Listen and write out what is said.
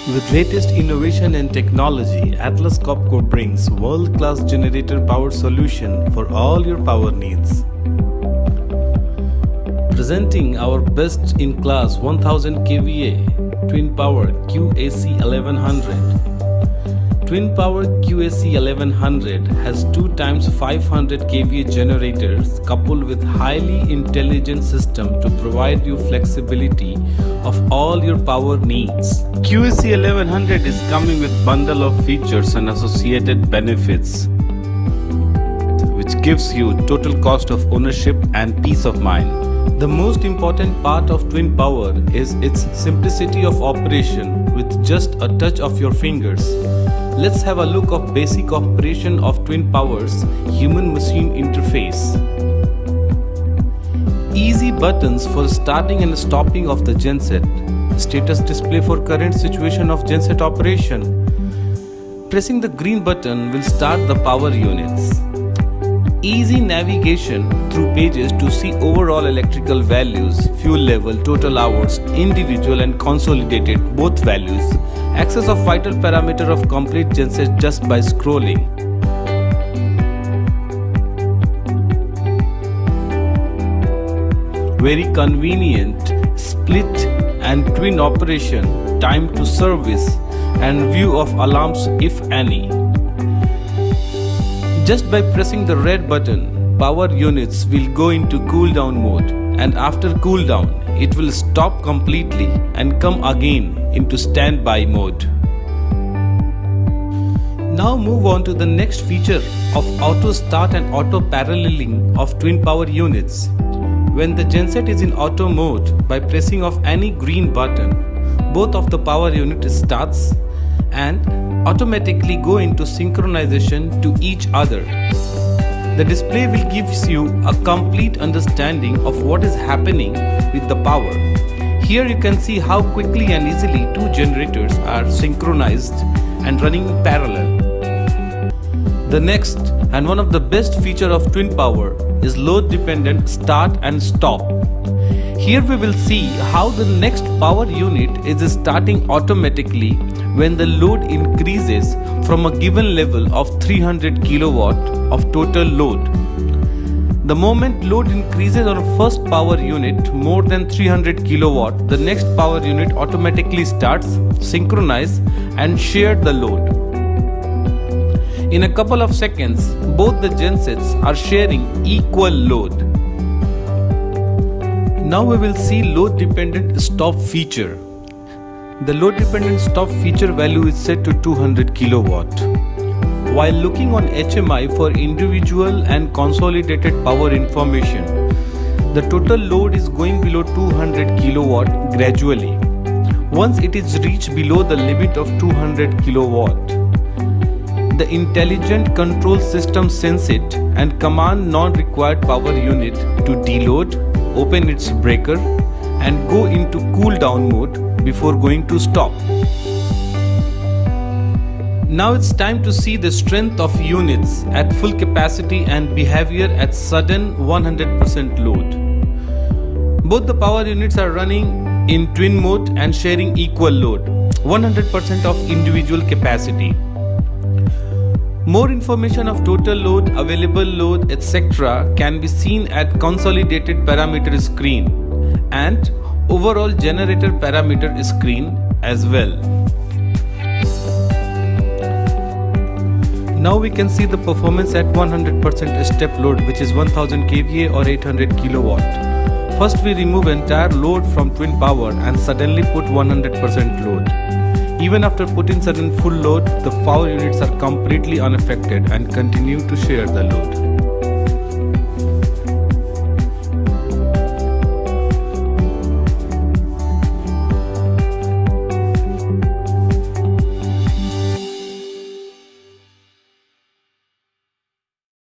With latest innovation and technology, Atlas Copco brings world-class generator power solution for all your power needs. Presenting our best-in-class 1000 kVA Twin Power QAC 1100. Twin Power QAC 1100 has 2 times 500 kVA generators coupled with highly intelligent system to provide you flexibility of all your power needs. QAC 1100 is coming with bundle of features and associated benefits, which gives you total cost of ownership and peace of mind. The most important part of Twin Power is its simplicity of operation with just a touch of your fingers. Let's have a look of basic operation of Twin Power's human-machine interface. Easy buttons for starting and stopping of the genset. Status display for current situation of genset operation. Pressing the green button will start the power units. Easy navigation through pages to see overall electrical values, fuel level, total hours, individual and consolidated both values. Access of vital parameter of complete genset just by scrolling. Very convenient split and twin operation, time to service and view of alarms if any. Just by pressing the red button, power units will go into cool down mode, and after cool down, it will stop completely and come again into standby mode. Now move on to the next feature of auto start and auto paralleling of Twin Power units. When the genset is in auto mode, by pressing of any green button, both of the power unit starts and automatically go into synchronization to each other. The display will give you a complete understanding of what is happening with the power. Here you can see how quickly and easily 2 generators are synchronized and running in parallel. The next and one of the best feature of Twin Power is load dependent start and stop. Here we will see how the next power unit is starting automatically when the load increases from a given level of 300 kW of total load. The moment load increases on a first power unit more than 300 kW, the next power unit automatically starts, synchronize and share the load. In a couple of seconds, both the gensets are sharing equal load. Now we will see load dependent stop feature. The load dependent stop feature value is set to 200 kW. While looking on HMI for individual and consolidated power information, the total load is going below 200 kW gradually. Once it is reached below the limit of 200 kW, the intelligent control system sense it and command non-required power unit to deload, open its breaker and go into cool down mode before going to stop. Now it's time to see the strength of units at full capacity and behavior at sudden 100% load. Both the power units are running in twin mode and sharing equal load, 100% of individual capacity. More information of total load, available load, etc. can be seen at consolidated parameter screen and overall generator parameter screen as well. Now we can see the performance at 100% step load, which is 1000 kVA or 800 kW. First we remove entire load from Twin Power and suddenly put 100% load. Even after putting sudden full load, the power units are completely unaffected and continue to share the load.